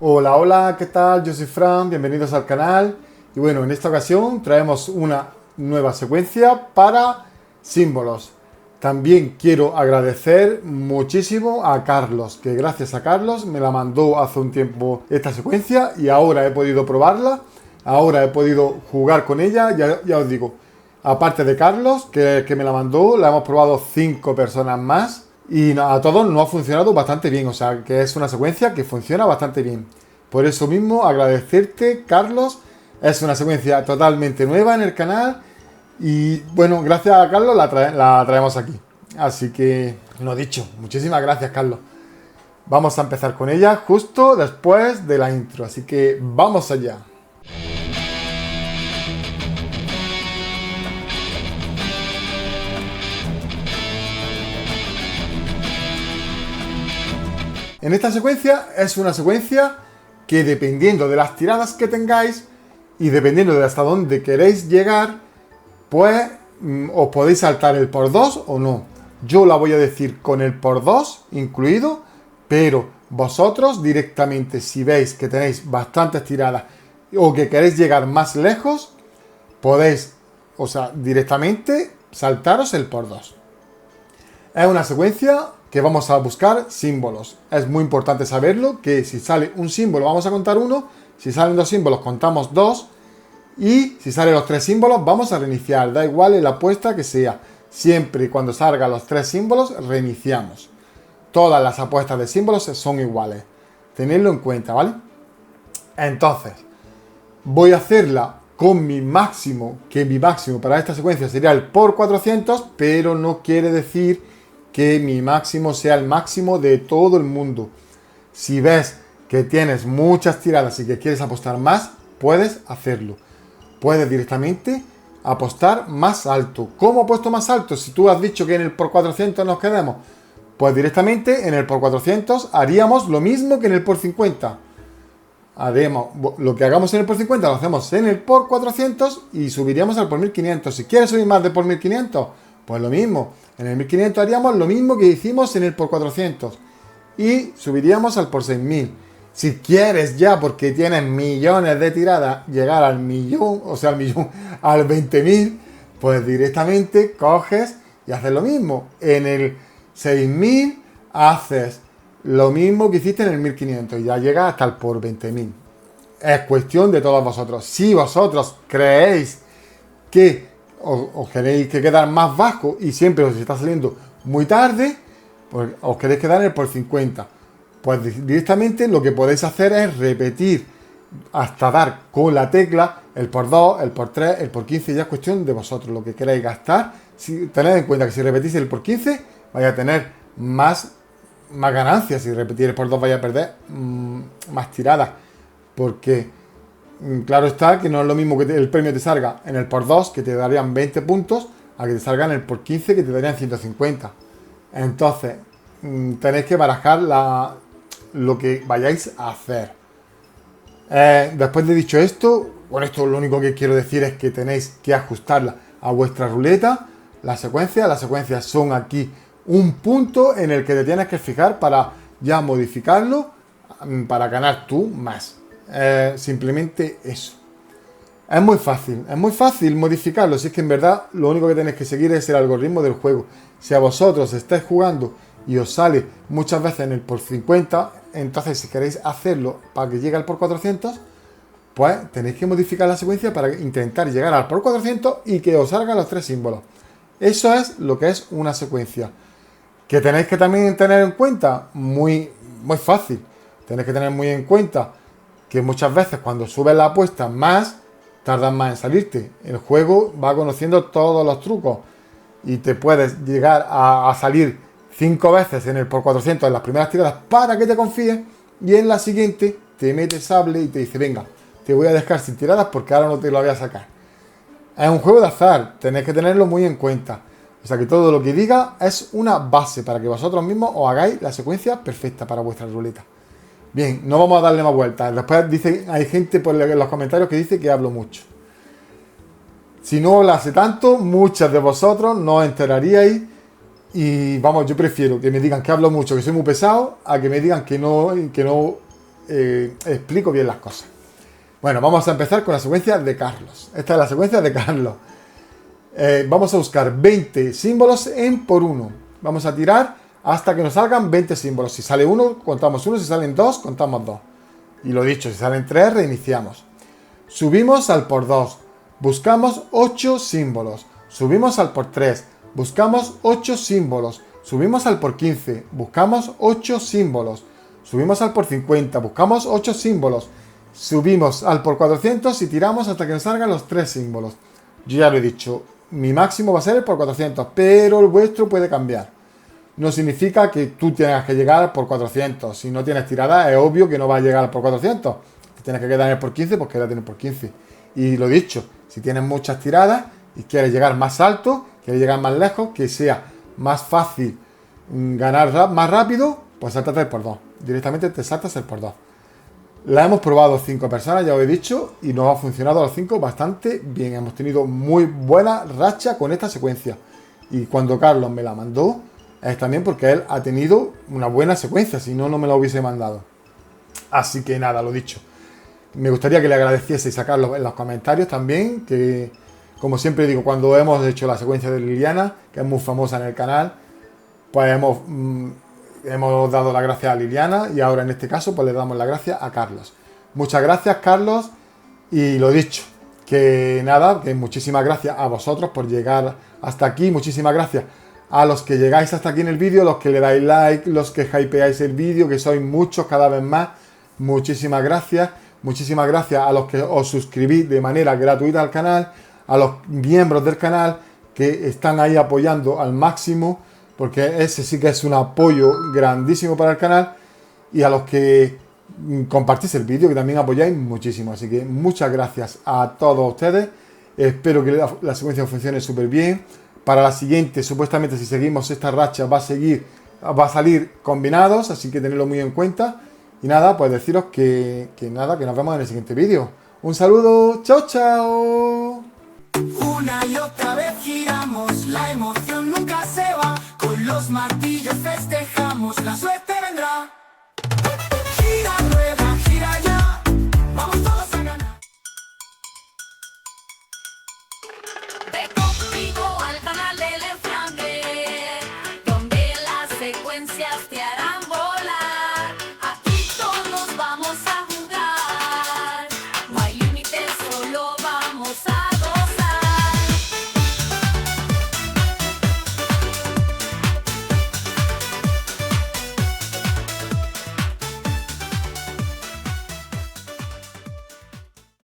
Hola, hola, ¿qué tal? Yo soy Fran, bienvenidos al canal. Y bueno, en esta ocasión traemos una nueva secuencia para símbolos. También quiero agradecer muchísimo a Carlos, que gracias a Carlos me la mandó hace un tiempo esta secuencia y ahora he podido probarla, ahora he podido jugar con ella, ya os digo. Aparte de Carlos, que me la mandó, la hemos probado 5 personas más. Y a todos nos ha funcionado bastante bien, o sea, que es una secuencia que funciona bastante bien. Por eso mismo, agradecerte, Carlos. Es una secuencia totalmente nueva en el canal. Y bueno, gracias a Carlos la traemos aquí. Así que, lo dicho, muchísimas gracias, Carlos. Vamos a empezar con ella justo después de la intro. Así que vamos allá. En esta secuencia es una secuencia que dependiendo de las tiradas que tengáis y dependiendo de hasta dónde queréis llegar, pues os podéis saltar el por 2 o no. Yo la voy a decir con el por 2 incluido, pero vosotros directamente, si veis que tenéis bastantes tiradas o que queréis llegar más lejos, podéis, o sea, directamente saltaros el por 2. Es una secuencia que vamos a buscar símbolos. Es muy importante saberlo, que si sale un símbolo vamos a contar uno, si salen 2 símbolos contamos 2 y si salen los 3 símbolos vamos a reiniciar. Da igual en la apuesta que sea. Siempre y cuando salgan los 3 símbolos reiniciamos. Todas las apuestas de símbolos son iguales. Tenedlo en cuenta, ¿vale? Entonces, voy a hacerla con mi máximo, que mi máximo para esta secuencia sería el por 400, pero no quiere decir que mi máximo sea el máximo de todo el mundo. Si ves que tienes muchas tiradas y que quieres apostar más, puedes hacerlo. Puedes directamente apostar más alto. ¿Cómo apuesto más alto? Si tú has dicho que en el por 400 nos quedemos, pues directamente en el por 400 haríamos lo mismo que en el por 50. Haremos lo que hagamos en el por 50 lo hacemos en el por 400 y subiríamos al por 1500. Si quieres subir más de por 1500, pues lo mismo. En el 1500 haríamos lo mismo que hicimos en el por 400 y subiríamos al por 6000. Si quieres ya, porque tienes millones de tiradas, llegar al millón, o sea, al millón, al 20.000, pues directamente coges y haces lo mismo. En el 6000 haces lo mismo que hiciste en el 1500 y ya llegas hasta el por 20.000. Es cuestión de todos vosotros. Si vosotros creéis que os queréis que quedar más bajo y siempre os está saliendo muy tarde, pues os queréis quedar en el por 50. Pues directamente lo que podéis hacer es repetir hasta dar con la tecla el por 2, el por 3, el por 15, ya es cuestión de vosotros lo que queráis gastar. Tened en cuenta que si repetís el por 15 vais a tener más ganancias. Si repetís el por 2 vais a perder más tiradas, porque claro está que no es lo mismo que el premio te salga en el por 2, que te darían 20 puntos, a que te salga en el por 15, que te darían 150. Entonces, tenéis que barajar lo que vayáis a hacer. Después de dicho esto, con esto lo único que quiero decir es que tenéis que ajustarla a vuestra ruleta. Las secuencias son aquí un punto en el que te tienes que fijar para ya modificarlo para ganar tú más. Simplemente eso. Es muy fácil modificarlo. Si es que en verdad lo único que tenéis que seguir es el algoritmo del juego. Si a vosotros estáis jugando y os sale muchas veces en el por 50, entonces si queréis hacerlo para que llegue al por 400, pues tenéis que modificar la secuencia para intentar llegar al por 400 y que os salgan los 3 símbolos. Eso es lo que es una secuencia. Que tenéis que también tener en cuenta, muy fácil, tenéis que tener muy en cuenta que muchas veces cuando subes la apuesta más, tardan más en salirte. El juego va conociendo todos los trucos y te puedes llegar a salir 5 veces en el por 400 en las primeras tiradas para que te confíes y en la siguiente te mete sable y te dice, venga, te voy a dejar sin tiradas porque ahora no te lo voy a sacar. Es un juego de azar, tenéis que tenerlo muy en cuenta. O sea que todo lo que diga es una base para que vosotros mismos os hagáis la secuencia perfecta para vuestra ruleta. Bien, no vamos a darle más vueltas. Después hay gente por los comentarios que dice que hablo mucho. Si no hablase tanto, muchos de vosotros no os enteraríais. Y vamos, yo prefiero que me digan que hablo mucho, que soy muy pesado, a que me digan que no explico bien las cosas. Bueno, vamos a empezar con la secuencia de Carlos. Esta es la secuencia de Carlos. Vamos a buscar 20 símbolos en por 1. Vamos a tirar hasta que nos salgan 20 símbolos. Si sale 1, contamos 1. Si salen 2, contamos 2. Y lo dicho, si salen 3, reiniciamos. Subimos al por 2. Buscamos 8 símbolos. Subimos al por 3. Buscamos 8 símbolos. Subimos al por 15. Buscamos 8 símbolos. Subimos al por 50. Buscamos 8 símbolos. Subimos al por 400 y tiramos hasta que nos salgan los 3 símbolos. Yo ya lo he dicho. Mi máximo va a ser el por 400, pero el vuestro puede cambiar. No significa que tú tengas que llegar por 400. Si no tienes tirada, es obvio que no vas a llegar por 400. Si tienes que quedar en el por 15, pues quédate en el por 15. Y lo dicho, si tienes muchas tiradas y quieres llegar más alto, quieres llegar más lejos, que sea más fácil ganar más rápido, pues sáltate el por 2. Directamente te saltas el por 2. La hemos probado 5 personas, ya os he dicho, y nos ha funcionado a los 5 bastante bien. Hemos tenido muy buena racha con esta secuencia. Y cuando Carlos me la mandó, es también porque él ha tenido una buena secuencia, si no, no me la hubiese mandado. Así que nada, lo dicho. Me gustaría que le agradecieseis a Carlos en los comentarios también, que como siempre digo, cuando hemos hecho la secuencia de Liliana, que es muy famosa en el canal, pues hemos dado las gracias a Liliana y ahora en este caso pues le damos las gracias a Carlos. Muchas gracias, Carlos, y lo dicho, que nada, que muchísimas gracias a vosotros por llegar hasta aquí, muchísimas gracias a los que llegáis hasta aquí en el vídeo, los que le dais like, los que hypeáis el vídeo, que sois muchos cada vez más, muchísimas gracias a los que os suscribís de manera gratuita al canal, a los miembros del canal que están ahí apoyando al máximo, porque ese sí que es un apoyo grandísimo para el canal, y a los que compartís el vídeo, que también apoyáis muchísimo. Así que muchas gracias a todos ustedes. Espero que la secuencia funcione súper bien. Para la siguiente, supuestamente, si seguimos esta racha, va a salir combinados, así que tenedlo muy en cuenta. Y nada, pues deciros que nos vemos en el siguiente vídeo. Un saludo, chao, chao. Una y otra vez giramos, la emoción nunca se va. Con los martillos festejamos, la suerte vendrá.